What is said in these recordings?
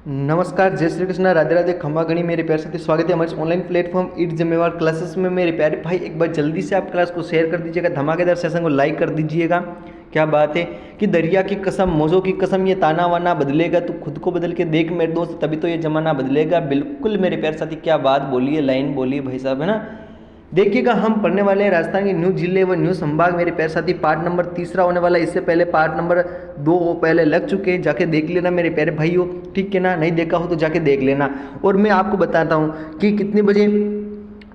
नमस्कार, जय श्री कृष्णा, राधे राधे, खम्मा गणी मेरे प्यारे साथी। स्वागत है हमारे ऑनलाइन प्लेटफॉर्म इट जिम्मेवार क्लासेस में। मेरे प्यारे भाई, एक बार जल्दी से आप क्लास को शेयर कर दीजिएगा, धमाकेदार सेशन को लाइक कर दीजिएगा। क्या बात है कि दरिया की कसम, मौजों की कसम, ये ताना वाना बदलेगा तो खुद को बदल के देख मेरे दोस्त, तभी तो ये जमाना बदलेगा। बिल्कुल मेरे प्यारे साथी, क्या बात बोली है, लाइन बोली है भाई साहब, है ना। देखिएगा, हम पढ़ने वाले हैं राजस्थान के न्यू जिले व न्यू संभाग। मेरे प्यारे साथी, पार्ट नंबर 3 होने वाला है। इससे पहले पार्ट नंबर 2 पहले लग चुके हैं, जाके देख लेना मेरे प्यारे भाइयों, ठीक है ना। नहीं देखा हो तो जाके देख लेना। और मैं आपको बताता हूँ कि कितने बजे,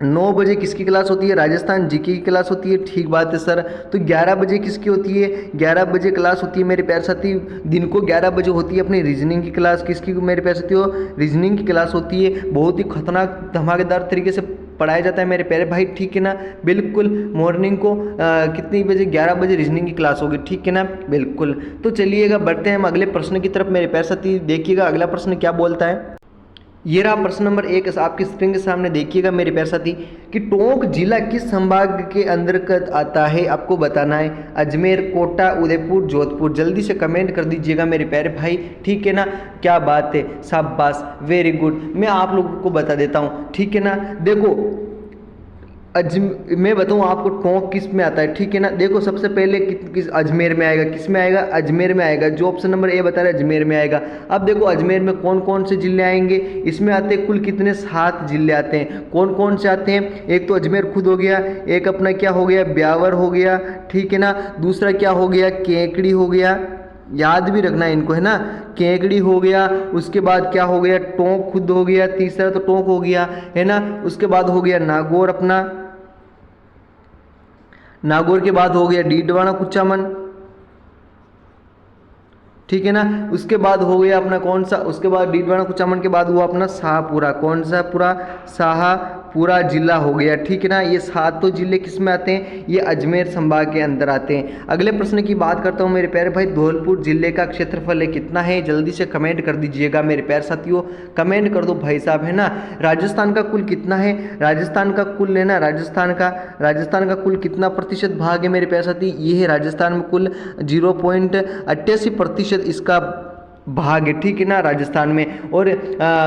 9 बजे किसकी क्लास होती है, राजस्थान जीके की क्लास होती है। ठीक बात है सर। तो 11 बजे किसकी होती है, 11 बजे क्लास होती है मेरे प्यारे साथी। दिन को 11 बजे होती है अपनी रीजनिंग की क्लास। किसकी मेरे प्यारे साथी, रीजनिंग की क्लास होती है। बहुत ही खतरनाक धमाकेदार तरीके से पढ़ाया जाता है मेरे प्यारे भाई, ठीक है ना। बिल्कुल मॉर्निंग को कितनी बजे, 11 बजे रीजनिंग की क्लास होगी, ठीक है ना। बिल्कुल। तो चलिएगा, बढ़ते हैं हम अगले प्रश्न की तरफ मेरे प्यारे साथी। देखिएगा अगला प्रश्न क्या बोलता है। ये रहा प्रश्न नंबर 1 आपकी स्क्रीन के सामने। देखिएगा मेरे प्यारे साथी कि टोंक जिला किस संभाग के अंतर्गत आता है, आपको बताना है। अजमेर, कोटा, उदयपुर, जोधपुर। जल्दी से कमेंट कर दीजिएगा मेरे प्यारे भाई, ठीक है ना। क्या बात है, शाबाश, वेरी गुड। मैं आप लोगों को बता देता हूँ, ठीक है ना। देखो मैं बताऊँ आपको टोंक किस में आता है, ठीक है ना। देखो सबसे पहले किस अजमेर में आएगा, किस में आएगा, अजमेर में आएगा। जो ऑप्शन नंबर ए बता रहा है अजमेर में आएगा। अब देखो अजमेर में कौन कौन से जिले आएंगे, इसमें आते हैं कुल कितने, 7 जिले आते हैं। कौन कौन से आते हैं, एक तो अजमेर खुद हो गया, एक अपना क्या हो गया, ब्यावर हो गया, ठीक है ना। दूसरा क्या हो गया, केकड़ी हो गया, याद भी रखना है इनको, है ना। केकड़ी हो गया, उसके बाद क्या हो गया, टोंक खुद हो गया। तीसरा तो टोंक हो गया, है ना। उसके बाद हो गया नागौर, अपना नागौर के बाद हो गया डीडवाना कुचामन, ठीक है ना। उसके बाद हो गया अपना कौन सा, उसके बाद डीडवाना कुचामन के बाद हुआ अपना शाहपुरा। कौन सा पूरा, शाहपुरा जिला हो गया, ठीक है ना। ये 7 जिले किस में आते हैं, ये अजमेर संभाग के अंदर आते हैं। अगले प्रश्न की बात करता हूँ मेरे प्यारे भाई। धौलपुर जिले का क्षेत्रफल है कितना है, जल्दी से कमेंट कर दीजिएगा मेरे प्यारे साथियों, कमेंट कर दो भाई साहब, है ना। राजस्थान का कुल कितना है, राजस्थान का कुल लेना, राजस्थान का कुल कितना प्रतिशत भाग है मेरे प्यारे साथी, ये है राजस्थान में कुल 0.88% इसका भाग है, ठीक है ना, राजस्थान में। और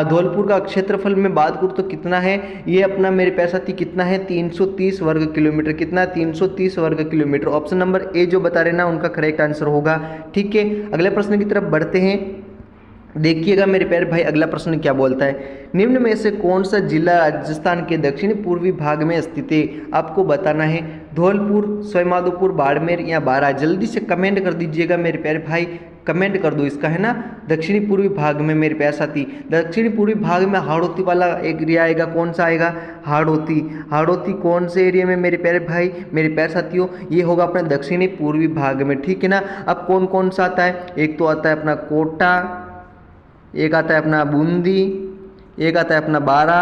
धौलपुर का क्षेत्रफल में बात करूँ तो कितना है, ये अपना मेरे प्यारे साथी कितना है, 330 वर्ग किलोमीटर। कितना, 330 वर्ग किलोमीटर। ऑप्शन नंबर ए जो बता रहे ना, उनका करेक्ट आंसर होगा, ठीक है। अगले प्रश्न की तरफ बढ़ते हैं। देखिएगा मेरे प्यारे भाई, अगला प्रश्न क्या बोलता है। निम्न में से कौन सा जिला राजस्थान के दक्षिणी पूर्वी भाग में स्थित है, आपको बताना है। धौलपुर, सवाईमाधोपुर, बाड़मेर या बारां। जल्दी से कमेंट कर दीजिएगा मेरे प्यारे भाई, कमेंट कर दो इसका, है ना। दक्षिणी पूर्वी भाग में मेरे प्यारे साथी, दक्षिणी पूर्वी भाग में हाड़ौती वाला एक एरिया आएगा। कौन सा आएगा, हाड़ौती। हाड़ौती कौन से एरिया में मेरे प्यारे भाई, मेरे प्यारे साथियों, ये होगा अपने दक्षिणी पूर्वी भाग में, ठीक है ना। अब कौन कौन सा आता है, एक तो आता है अपना कोटा, एक आता है अपना बूंदी, एक आता है अपना बारा,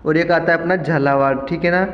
और एक आता है अपना झालावाड़, ठीक है ना।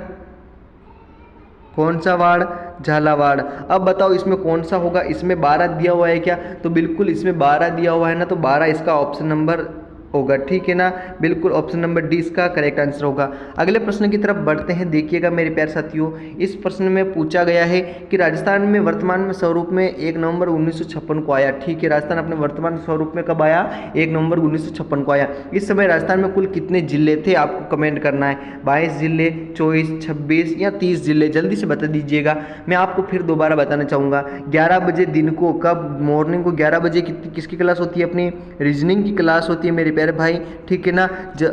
कौन सा वार्ड, झालावाड़। अब बताओ इसमें कौन सा होगा, इसमें 12 दिया हुआ है क्या, तो बिल्कुल इसमें 12 दिया हुआ है ना, तो 12 इसका ऑप्शन नंबर होगा, ठीक है ना। बिल्कुल ऑप्शन नंबर डी इसका करेक्ट आंसर होगा। अगले प्रश्न की तरफ बढ़ते हैं। देखिएगा मेरे प्यारे साथियों, इस प्रश्न में पूछा गया है कि राजस्थान में वर्तमान में स्वरूप में 1 नवंबर 1956 को आया, ठीक है। राजस्थान अपने वर्तमान स्वरूप में कब आया, 1 नवंबर 1956 को आया। इस समय राजस्थान में कुल कितने जिले थे, आपको कमेंट करना है। 22 जिले, 24, 26 या 30 जिले, जल्दी से बता दीजिएगा। मैं आपको फिर दोबारा बताना चाहूँगा, 11 बजे दिन को, कब, मॉर्निंग को 11 बजे किसकी क्लास होती है, अपनी रीजनिंग की क्लास होती है मेरे प्यारे भाई, ठीक है ना।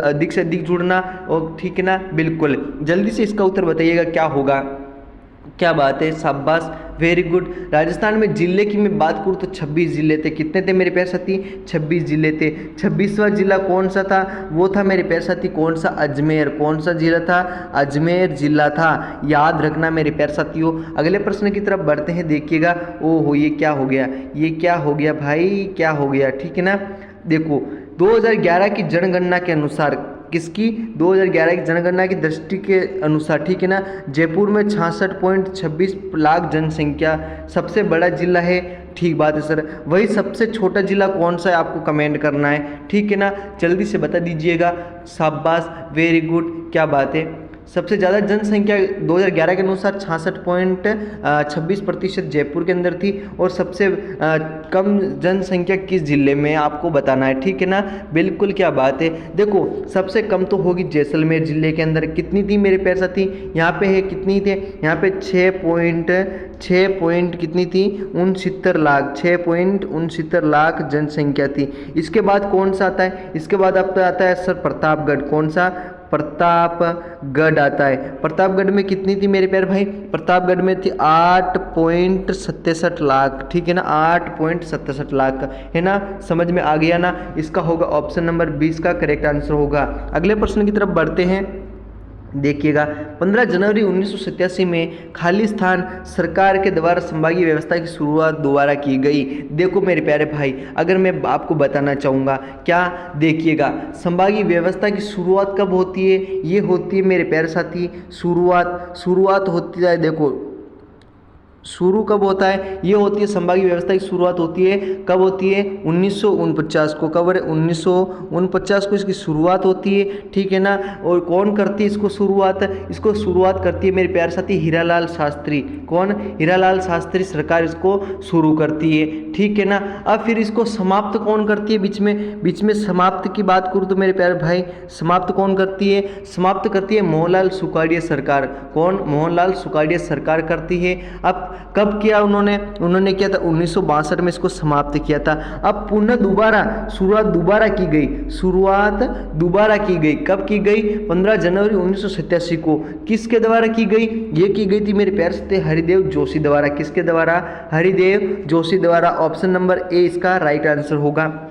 अधिक से अधिक जुड़ना, और ठीक है ना, बिल्कुल जल्दी से इसका उत्तर बताइएगा क्या होगा। क्या बात है, शाबाश, वेरी गुड। राजस्थान में जिले की मैं बात करूँ तो 26 जिले थे। कितने थे मेरे प्यारे साथी, 26 जिले थे। 26वां जिला कौन सा था, वो था मेरे प्यारे साथी कौन सा, अजमेर। कौन सा जिला था, अजमेर जिला था, याद रखना मेरे प्यारे साथियों। अगले प्रश्न की तरफ बढ़ते हैं। देखिएगा, ओहो ये क्या हो गया, ये क्या हो गया भाई, क्या हो गया, ठीक है ना। देखो 2011 की जनगणना के अनुसार, किसकी, 2011 की जनगणना की दृष्टि के अनुसार, ठीक है ना, जयपुर में 66.26 लाख जनसंख्या, सबसे बड़ा जिला है, ठीक बात है सर। वही सबसे छोटा जिला कौन सा है, आपको कमेंट करना है, ठीक है ना। जल्दी से बता दीजिएगा, शाबाश, वेरी गुड, क्या बात है। सबसे ज़्यादा जनसंख्या 2011 के अनुसार 66.26% जयपुर के अंदर थी। और सबसे कम जनसंख्या किस जिले में आपको बताना है, ठीक है ना। बिल्कुल क्या बात है। देखो सबसे कम तो होगी जैसलमेर जिले के अंदर। कितनी थी मेरे प्यारे साथी, यहाँ पे है कितनी थे, यहाँ पे 6 कितनी थी 69 लाख, 6.69 लाख जनसंख्या थी। इसके बाद कौन सा आता है, इसके बाद आपका आता है सर प्रतापगढ़। कौन सा, प्रतापगढ़ आता है। प्रतापगढ़ में कितनी थी मेरे प्यारे भाई, प्रतापगढ़ में थी 8.67 लाख, ठीक है ना, 8.67 लाख, है ना। समझ में आ गया ना। इसका होगा ऑप्शन नंबर 20 का करेक्ट आंसर होगा। अगले प्रश्न की तरफ बढ़ते हैं। देखिएगा 15 जनवरी 1987 में खाली स्थान सरकार के द्वारा संभागीय व्यवस्था की शुरुआत दोबारा की गई। देखो मेरे प्यारे भाई, अगर मैं आपको बताना चाहूँगा क्या, देखिएगा संभागीय व्यवस्था की शुरुआत कब होती है, ये होती है मेरे प्यारे साथी शुरुआत होती है। देखो शुरू कब होता है, ये होती है संभागीय व्यवस्था की शुरुआत होती है, कब होती है 1949 को। कब 1949 को इसकी शुरुआत होती है, ठीक है ना। और कौन करती है इसको शुरुआत, इसको शुरुआत करती है मेरे प्यारे साथी हीरालाल शास्त्री। कौन, हीरालाल शास्त्री सरकार इसको शुरू करती है, ठीक है ना। अब फिर इसको समाप्त कौन करती है, बीच में समाप्त की बात करूँ तो मेरे प्यारे भाई समाप्त कौन करती है, समाप्त करती है मोहनलाल सुखाड़िया सरकार। कौन, मोहनलाल सुखाड़िया सरकार करती है। अब कब किया उन्होंने किया था 1962 में इसको समाप्त किया था। अब पुनः शुरुआत दोबारा की गई। कब की गई, 15 जनवरी 1987 को। किसके द्वारा की गई, ये की गई थी मेरे प्यारे से हरिदेव जोशी द्वारा। किसके द्वारा, हरिदेव जोशी द्वारा। ऑप्शन नंबर ए इसका राइट आंसर होगा।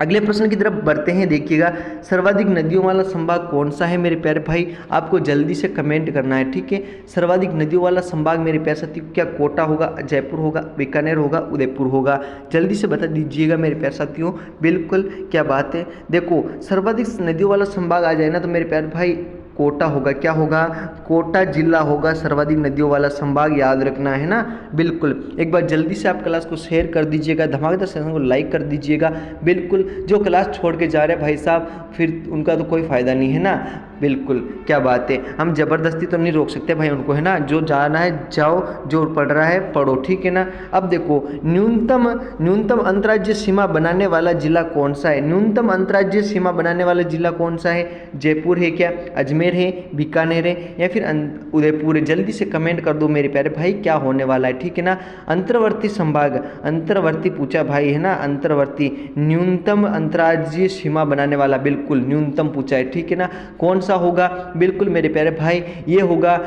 अगले प्रश्न की तरफ बढ़ते हैं। देखिएगा सर्वाधिक नदियों वाला संभाग कौन सा है मेरे प्यारे भाई, आपको जल्दी से कमेंट करना है, ठीक है। सर्वाधिक नदियों वाला संभाग मेरे प्यारे साथियों क्या कोटा होगा, जयपुर होगा, बीकानेर होगा, उदयपुर होगा, जल्दी से बता दीजिएगा मेरे प्यारे साथियों। बिल्कुल क्या बात है। देखो सर्वाधिक नदियों वाला संभाग आ जाए ना तो मेरे प्यारे भाई कोटा होगा। क्या होगा, कोटा जिला होगा सर्वाधिक नदियों वाला संभाग, याद रखना है ना। बिल्कुल एक बार जल्दी से आप क्लास को शेयर कर दीजिएगा, धमाकेदार सेशन को लाइक कर दीजिएगा। बिल्कुल जो क्लास छोड़ के जा रहे हैं भाई साहब फिर उनका तो कोई फ़ायदा नहीं है ना। बिल्कुल क्या बात है, हम ज़बरदस्ती तो नहीं रोक सकते भाई उनको, है ना। जो जाना है जाओ, जो पढ़ रहा है पढ़ो, ठीक है ना। अब देखो न्यूनतम अंतर्राज्यीय सीमा बनाने वाला जिला कौन सा है, न्यूनतम अंतर्राज्यीय सीमा बनाने वाला जिला कौन सा है, जयपुर है क्या, अजमेर है, बीकानेर है या फिर उदयपुर है। जल्दी से कमेंट कर दो मेरे प्यारे भाई क्या होने वाला है, ठीक है ना। अंतर्वर्ती संभाग, अंतर्वर्ती पूछा भाई, है ना, अंतर्वर्ती न्यूनतम अंतर्राज्यीय सीमा बनाने वाला, बिल्कुल न्यूनतम पूछा है, ठीक है ना। कौन सा होगा, बिल्कुल मेरे प्यारे भाई ये होगा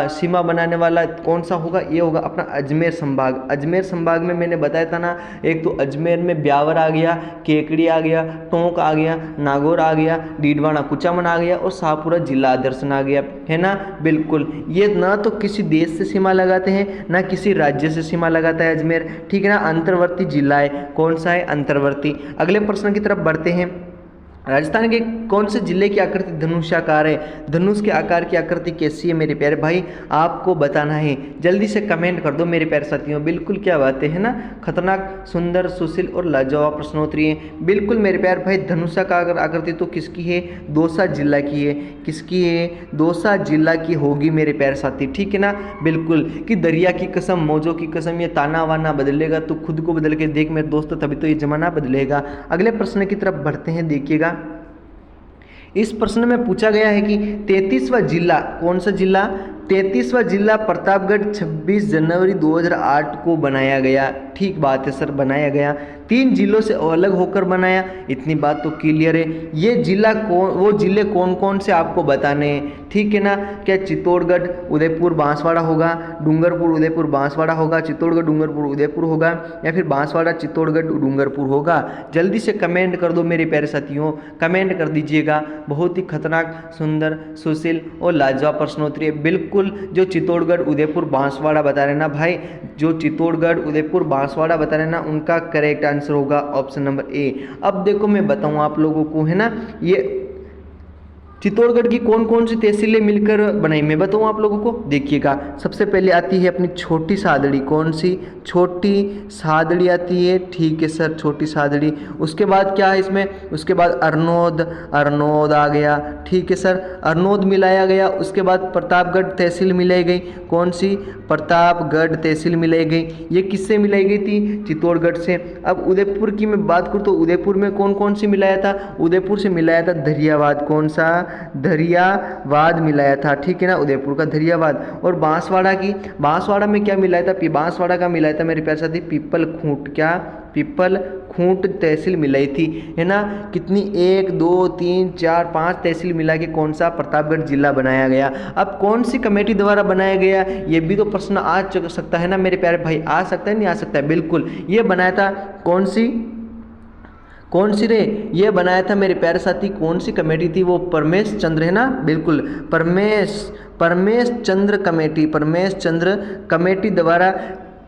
सीमा बनाने वाला कौन सा होगा, ये होगा अपना अजमेर संभाग। अजमेर संभाग में मैंने बताया था ना, एक तो अजमेर में ब्यावर आ गया, केकड़ी आ गया, टोंक आ गया, नागौर आ गया, डीडवाना कुचामन आ गया और शाहपुरा जिला आदर्शन आ गया, है ना। बिल्कुल ये ना तो किसी देश से सीमा लगाते हैं ना किसी राज्य से सीमा लगाता है अजमेर, ठीक है ना। अंतर्वर्ती जिला है, कौन सा है, अंतर्वर्ती। अगले प्रश्न की तरफ बढ़ते हैं। राजस्थान के कौन से जिले की आकृति धनुषाकार है, धनुष के आकार की आकृति कैसी है मेरे प्यारे भाई, आपको बताना है। जल्दी से कमेंट कर दो मेरे प्यारे साथियों। बिल्कुल क्या बातें है ना, खतरनाक, सुंदर, सुशील और लाजवाब प्रश्नोत्तरी है। बिल्कुल मेरे प्यारे भाई धनुषाकार आकृति तो किसकी है, दौसा जिला की है। किसकी है, दौसा जिला की होगी मेरे प्यारे साथी, ठीक है ना। बिल्कुल कि दरिया की कसम, मौजों की कसम, ये ताना वाना बदलेगा तो खुद को बदल के देख मेरे दोस्तों, तभी तो ये जमाना बदलेगा। अगले प्रश्न की तरफ बढ़ते हैं। देखिएगा इस प्रश्न में पूछा गया है कि 33वां जिला कौन सा जिला, 33वां जिला प्रतापगढ़ 26 जनवरी 2008 को बनाया गया। ठीक बात है सर, बनाया गया, 3 जिलों से अलग होकर बनाया, इतनी बात तो क्लियर है। ये जिला वो जिले कौन कौन से आपको बताने हैं, ठीक है ना। क्या चित्तौड़गढ़, उदयपुर, बांसवाड़ा होगा, डूंगरपुर, उदयपुर, बांसवाड़ा होगा, चित्तौड़गढ़, डूंगरपुर, उदयपुर होगा या फिर बांसवाड़ा, चित्तौड़गढ़, डूंगरपुर होगा। जल्दी से कमेंट कर दो मेरे प्यारे साथियों, कमेंट कर दीजिएगा। बहुत ही खतरनाक, सुंदर, सुशील और लाजवाब प्रश्नोत्तरी। बिल्कुल जो चित्तौड़गढ़, उदयपुर, बांसवाड़ा बता रहे ना भाई, जो चित्तौड़गढ़, उदयपुर, बांसवाड़ा बता रहे ना, उनका करेक्ट आंसर होगा ऑप्शन नंबर ए। अब देखो मैं बताऊं आप लोगों को, है ना, ये चित्तौड़गढ़ की कौन कौन सी तहसीलें मिलकर बनाई, मैं बताऊं आप लोगों को। देखिएगा, सबसे पहले आती है अपनी छोटी सादड़ी। कौन सी? छोटी सादड़ी आती है, ठीक है सर, छोटी सादड़ी। उसके बाद क्या है इसमें? उसके बाद अरनोद, अरनोद आ गया, ठीक है सर, अरनोद मिलाया गया। उसके बाद प्रतापगढ़ तहसील मिलाई गई। कौन सी? प्रतापगढ़ तहसील मिलाई गई। ये किससे मिलाई गई थी? चित्तौड़गढ़ से। अब उदयपुर की मैं बात करूँ तो उदयपुर में कौन कौन सी मिलाया था? उदयपुर से मिलाया था धरियावाद। कौन सा? धरियावाद मिलाया था, ठीक है ना, उदयपुर का धरियावाद। और बांसवाड़ा की, बांसवाड़ा में क्या मिलाया था? बांसवाड़ा का मिलाया था मेरे प्यारे साथी पीपल खूंट। क्या? पीपल खूंट तहसील मिलाई थी, है ना। कितनी? 1 2 3 4 5 तहसील मिला के कौन सा? प्रतापगढ़ जिला बनाया गया। अब कौन सी कमेटी द्वारा बनाया गया, ये भी तो प्रश्न आ सकता है ना मेरे प्यारे भाई। आ सकता है, नहीं आ सकता है? बिल्कुल, ये बनाया था कौन सी? कौन सी रे? ये बनाया था मेरे प्यारे साथी, कौन सी कमेटी थी? वो परमेश चंद्र, है ना, बिल्कुल, परमेश चंद्र कमेटी, परमेश चंद्र कमेटी द्वारा,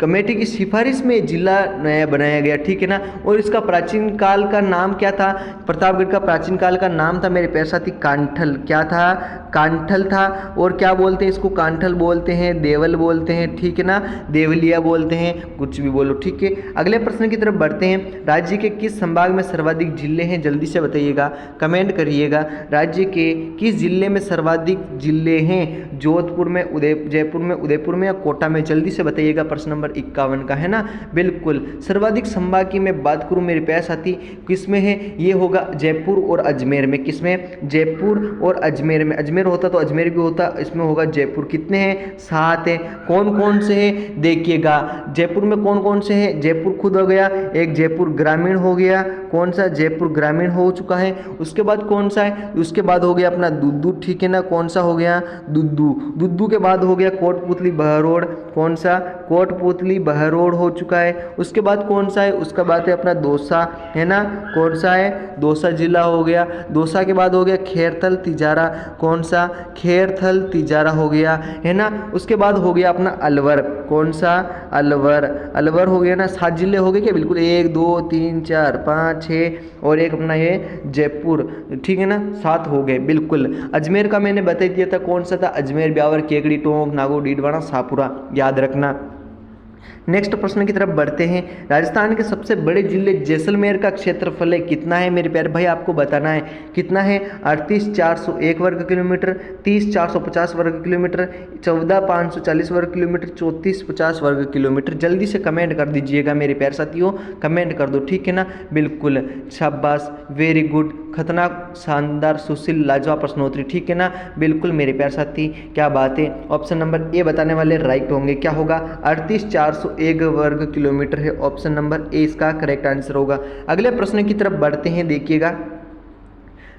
कमेटी की सिफारिश में जिला नया बनाया गया, ठीक है ना। और इसका प्राचीन काल का नाम क्या था? प्रतापगढ़ का प्राचीन काल का नाम था मेरे प्यारे साथी कांठल। क्या था? कांठल था। और क्या बोलते हैं इसको? कांठल बोलते हैं, देवल बोलते हैं, ठीक है ना, देवलिया बोलते हैं, कुछ भी बोलो, ठीक है। अगले प्रश्न की तरफ बढ़ते हैं। राज्य के किस संभाग में सर्वाधिक जिले हैं? जल्दी से बताइएगा, कमेंट करिएगा। राज्य के किस जिले में सर्वाधिक जिले हैं? जोधपुर में, जयपुर में, उदयपुर में या कोटा में? जल्दी से बताइएगा। प्रश्न नंबर 51 का, है ना, बिल्कुल। सर्वाधिक संभाग की मैं बात करूं मेरे प्यारे साथी, किसमें है? ये होगा जयपुर और अजमेर में। किसमें? जयपुर और अजमेर में। अजमेर होता तो अजमेर भी होता, इसमें होगा जयपुर। कितने हैं? 7 हैं। कौन कौन से हैं? देखिएगा, जयपुर में कौन कौन से हैं? जयपुर खुद हो गया, एक जयपुर ग्रामीण हो गया। कौन सा? जयपुर ग्रामीण हो चुका है। उसके बाद कौन सा है? उसके बाद हो गया अपना दुद्दू, ठीक है ना, कौन सा हो गया? दुद्दू। दुद्दू के बाद हो गया कोटपुतली बहरोड। कौन सा? कोटपुतली बहरोड हो चुका है। उसके बाद कौन सा है? उसका बाद है अपना दौसा, है ना, कौन सा है? दौसा जिला हो गया। दौसा के बाद हो गया खैरथल तिजारा। कौन सा? खैरथल तिजारा हो गया, है ना। उसके बाद हो गया अपना अलवर। कौन सा? अलवर। अलवर हो गया ना। 7 जिले हो गए क्या? बिल्कुल, 1 2 3 4 5 6 और एक अपना ये जयपुर, ठीक है ना, 7 हो गए, बिल्कुल। अजमेर का मैंने बता दिया था, कौन सा था? अजमेर, ब्यावर, केकड़ी, टोंक, नागौर, डीडवाना, शाहपुरा, याद रखना। नेक्स्ट प्रश्न की तरफ बढ़ते हैं। राजस्थान के सबसे बड़े जिले जैसलमेर का क्षेत्रफल है कितना है मेरे प्यारे भाई? आपको बताना है कितना है। 38,401 वर्ग किलोमीटर, 30,450 वर्ग किलोमीटर, 14,540 वर्ग किलोमीटर, 34,50 वर्ग किलोमीटर। जल्दी से कमेंट कर दीजिएगा मेरे प्यारे साथियों, कमेंट कर दो, ठीक है ना, बिल्कुल, शाबाश, वेरी गुड, खतरनाक, शानदार, सुशील, लाजवाब प्रश्नोत्तरी, ठीक है ना, बिल्कुल मेरे प्यारे साथी, क्या बात है। ऑप्शन नंबर ए बताने वाले राइट होंगे। क्या होगा? 38,401 वर्ग किलोमीटर है। ऑप्शन नंबर ए इसका करेक्ट आंसर होगा। अगले प्रश्न की तरफ बढ़ते हैं, देखिएगा।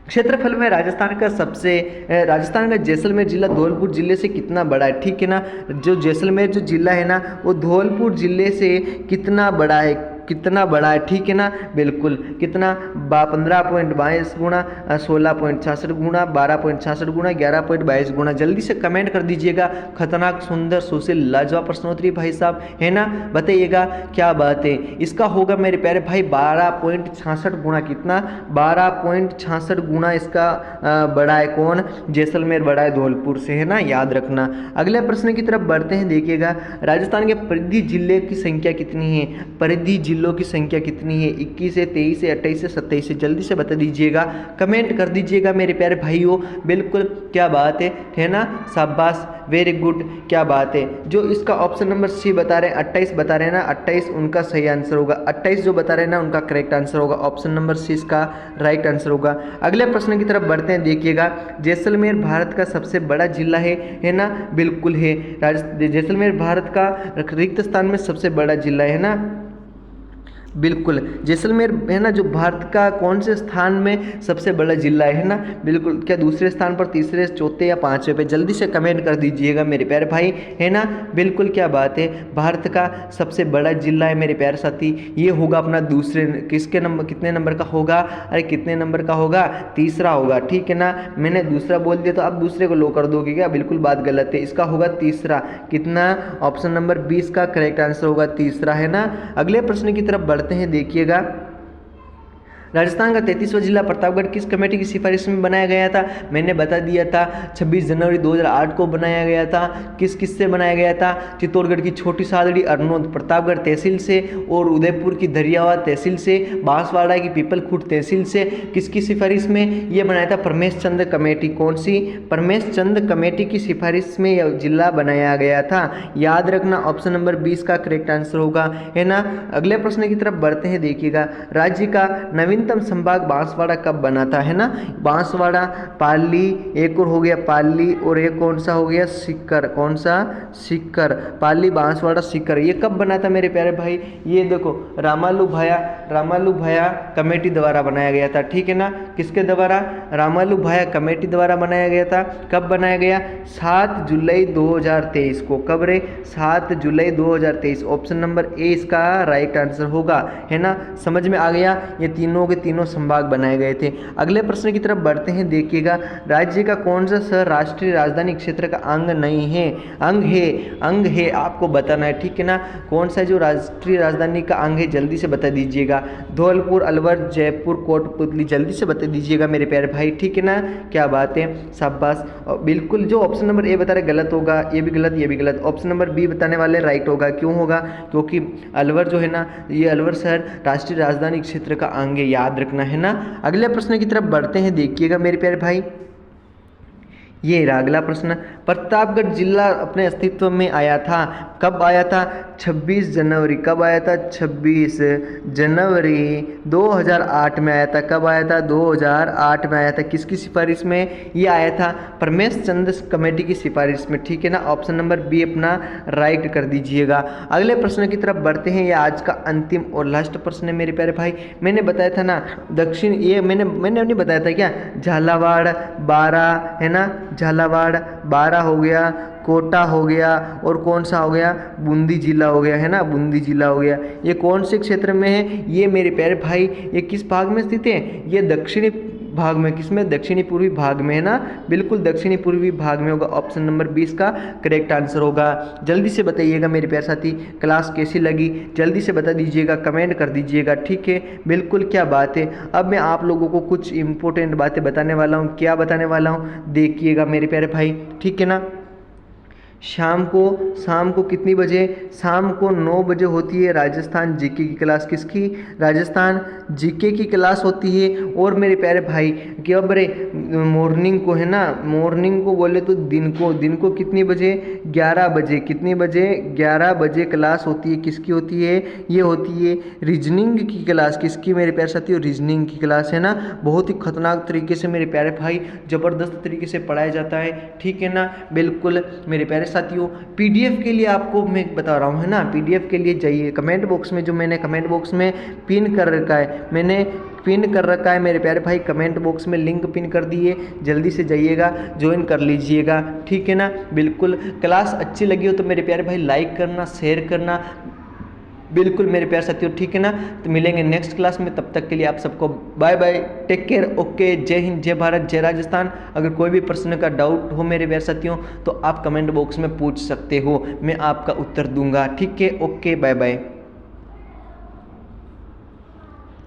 क्षेत्रफल में राजस्थान का जैसलमेर जिला धौलपुर जिले से कितना बड़ा है? ठीक है ना, जो जैसलमेर जो जिला है ना, वो धौलपुर जिले से कितना बड़ा है? कितना बड़ा है, ठीक है ना, बिल्कुल, कितना? 15.22 गुना, 16.66 गुना, 12.66 गुना, 11.22 गुना। जल्दी से कमेंट कर दीजिएगा। खतरनाक, सुंदर, सुशील, लाजवाब प्रश्नोत्तरी भाई साहब, है ना, बताइएगा क्या बात है। इसका होगा मेरे प्यारे भाई 12.66 गुना। कितना? 12.66 गुना इसका बड़ा है। कौन? जैसलमेर बड़ा है धौलपुर से, है ना, याद रखना। अगले प्रश्न की तरफ बढ़ते हैं, देखिएगा। राजस्थान के परिधि जिले की संख्या कितनी है? परिधि जिलों की संख्या कितनी है? 21 है, 23 है, 28 है, 27 है। जल्दी से बता दीजिएगा, कमेंट कर दीजिएगा मेरे प्यारे भाइयों, बिल्कुल, क्या बात है ना, शाबाश, वेरी गुड, क्या बात है। जो इसका ऑप्शन नंबर सी बता रहे हैं, 28 बता रहे हैं ना, 28 उनका सही आंसर होगा। 28 जो बता रहे हैं ना, उनका करेक्ट आंसर होगा। ऑप्शन नंबर सी इसका राइट आंसर होगा। अगले प्रश्न की तरफ बढ़ते हैं, देखिएगा। जैसलमेर भारत का सबसे बड़ा जिला है ना, बिल्कुल है। जैसलमेर भारत का रिक्त स्थान में सबसे बड़ा जिला है ना, बिल्कुल, जैसलमेर है ना, जो भारत का कौन से स्थान में सबसे बड़ा जिला है ना, बिल्कुल, क्या दूसरे स्थान पर, तीसरे, चौथे या पांचवें पे? जल्दी से कमेंट कर दीजिएगा मेरे प्यारे भाई, है ना, बिल्कुल, क्या बात है। भारत का सबसे बड़ा जिला है मेरे प्यारे साथी, ये होगा अपना दूसरे, किसके नंबर, कितने नंबर का होगा? अरे कितने नंबर का होगा? तीसरा होगा, ठीक है ना। मैंने दूसरा बोल दिया तो अब दूसरे को लो कर दोगे क्या? बिल्कुल बात गलत है, इसका होगा तीसरा। कितना? ऑप्शन नंबर 20 का करेक्ट आंसर होगा तीसरा, है ना। अगले प्रश्न की तरफ बढ़ते हैं, देखिएगा। राजस्थान का 33वां जिला प्रतापगढ़ किस कमेटी की सिफारिश में बनाया गया था? मैंने बता दिया था 26 जनवरी 2008 को बनाया गया था। किस से बनाया गया था? चित्तौड़गढ़ की छोटी सादड़ी अरनोद प्रतापगढ़ तहसील से और उदयपुर की दरियावा तहसील से, बांसवाड़ा की पीपलखुट तहसील से। किसकी सिफारिश में ये बनाया था? परमेश चंद कमेटी। कौन सी? परमेश चंद कमेटी की सिफारिश में यह जिला बनाया गया था। याद रखना ऑप्शन नंबर 20 का करेक्ट आंसर होगा, है ना। अगले प्रश्न की तरफ बढ़ते हैं, देखिएगा। राज्य का नवीनतम संभाग बांसवाड़ा कब बना था, है ना। बांसवाड़ा, पाली, एक और हो गया पाली, और एक कौन सा हो गया? सीकर। कौन सा? सीकर। पाली, बांसवाड़ा, सीकर। ये कब बना था मेरे प्यारे भाई? ये देखो रामालू भाया कमेटी द्वारा बनाया गया था, ठीक है ना। किसके द्वारा? रामालू भाया कमेटी द्वारा बनाया गया था। कब बनाया गया? 7 जुलाई 2023 को। कब रे? 7 जुलाई 2023। ऑप्शन नंबर ए इसका राइट आंसर होगा, है ना। समझ में आ गया? ये तीनों के तीनों संभाग बनाए गए थे। अगले प्रश्न की तरफ बढ़ते हैं, देखिएगा। राज्य का कौन सा शहर राष्ट्रीय राजधानी क्षेत्र का अंग नहीं है? अंग है आपको बताना है, ठीक है ना। कौन सा जो राष्ट्रीय राजधानी का अंग है, जल्दी से बता दीजिएगा। धौलपुर, अलवर, जयपुर, कोटपुतली, जल्दी से बता दीजिएगा मेरे प्यारे भाई, ठीक है ना। क्या बात है, शाबाश। बिल्कुल जो ऑप्शन नंबर ए बता रहे गलत होगा, ये भी गलत, ये भी गलत। ऑप्शन नंबर बी बताने वाले राइट होगा। क्यों होगा? क्योंकि अलवर जो है ना, ये अलवर शहर राष्ट्रीय राजधानी क्षेत्र का अंग है, याद रखना, है ना। अगले प्रश्न की तरफ बढ़ते हैं, देखिएगा मेरे प्यारे भाई। ये रहा अगला प्रश्न। प्रतापगढ़ जिला अपने अस्तित्व में आया था। कब आया था? 26 जनवरी। कब आया था? 26 जनवरी 2008 में आया था। कब आया था? 2008 में आया था। किसकी सिफारिश में ये आया था? परमेश चंद कमेटी की सिफारिश में, ठीक है ना। ऑप्शन नंबर बी अपना राइट कर दीजिएगा। अगले प्रश्न की तरफ बढ़ते हैं। ये आज का अंतिम और लास्ट प्रश्न है मेरे प्यारे भाई। मैंने बताया था ना दक्षिण, ये मैंने नहीं बताया था क्या? झालावाड़ 12, है ना। झालावाड़ 12 हो गया, कोटा हो गया, और कौन सा हो गया? बूंदी जिला हो गया, है ना। बूंदी जिला हो गया। ये कौन से क्षेत्र में है? ये मेरे प्यारे भाई ये किस भाग में स्थित है? ये दक्षिणी भाग में। किसमें? दक्षिणी पूर्वी भाग में, है ना। बिल्कुल दक्षिणी पूर्वी भाग में होगा। ऑप्शन नंबर 20 का करेक्ट आंसर होगा। जल्दी से बताइएगा मेरे प्यारे साथी, क्लास कैसी लगी जल्दी से बता दीजिएगा, कमेंट कर दीजिएगा, ठीक है। बिल्कुल, क्या बात है। अब मैं आप लोगों को कुछ इंपॉर्टेंट बातें बताने वाला हूँ। क्या बताने वाला हूँ? देखिएगा मेरे प्यारे भाई, ठीक है ना। शाम को कितनी बजे? शाम को 9 बजे होती है राजस्थान जीके की क्लास। किसकी? राजस्थान जीके की क्लास होती है। और मेरे प्यारे भाई क्या बरे मॉर्निंग को, है ना। मॉर्निंग को बोले तो दिन को कितनी बजे? 11 बजे। कितनी बजे? 11 बजे क्लास होती है। किसकी होती है? ये होती है रीजनिंग की क्लास। किसकी मेरे प्यारे साथियों? रीजनिंग की क्लास, है ना। बहुत ही खतरनाक तरीके से मेरे प्यारे भाई, ज़बरदस्त तरीके से पढ़ाया जाता है, ठीक है ना। बिल्कुल मेरे प्यारे साथियों, पीडीएफ के लिए आपको मैं बता रहा हूँ, है ना। पीडीएफ के लिए जाइए कमेंट बॉक्स में, जो मैंने कमेंट बॉक्स में पिन कर रखा है, मेरे प्यारे भाई। कमेंट बॉक्स में लिंक पिन कर दिए, जल्दी से जाइएगा, ज्वाइन कर लीजिएगा, ठीक है ना। बिल्कुल, क्लास अच्छी लगी हो तो मेरे प्यारे भाई लाइक करना, शेयर करना, बिल्कुल मेरे प्यारे साथियों, ठीक है ना। तो मिलेंगे नेक्स्ट क्लास में, तब तक के लिए आप सबको bye bye, take care, okay. जय हिंद, जय भारत, जय राजस्थान। अगर कोई भी प्रश्न का डाउट हो मेरे प्यारे साथियों तो आप कमेंट बॉक्स में पूछ सकते हो, मैं आपका उत्तर दूंगा, ठीक है। Okay, bye bye.